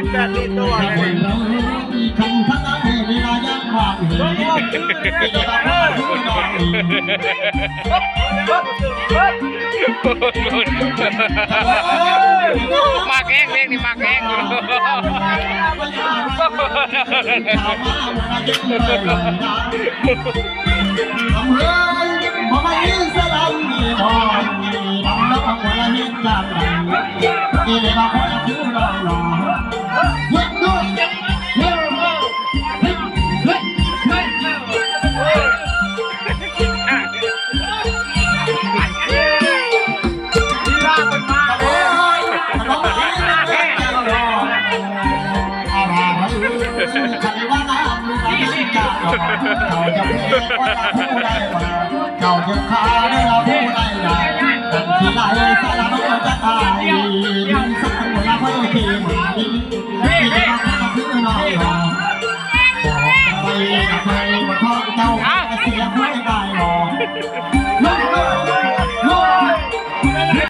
นแบบนี้ตัวเลยคันทั้งนั้นเวลายังว่างเหยมากแห้งเล็กนี่มากแห้งทำเฮ้ยบ่มายิงสลัมมีบอลทำแล้วก็คนละเห็นจากไหนนี่เลยมาคนละชื่อเราหล่อเฮ้ยด้วยเฮ้ยเฮ้ยเฮ้ยเฮ้ยลีลามันมาเลย น้องนี่นะแค่เราหล่ออะไรใครว่าน้ำลูกน้ำจากหล่อเขาจะเพ่ว่าเราผู้ใดว่าเขาจะฆ่าได้เราผู้ใดได้กันที่ไรสารพัดจะตายยิ่งสักคนละไม่ทีเหมือนนี้ที่จะมาทำคือเราหล่อไปกับใครบนท้องเจ้าเสียงไม่ได้หรอก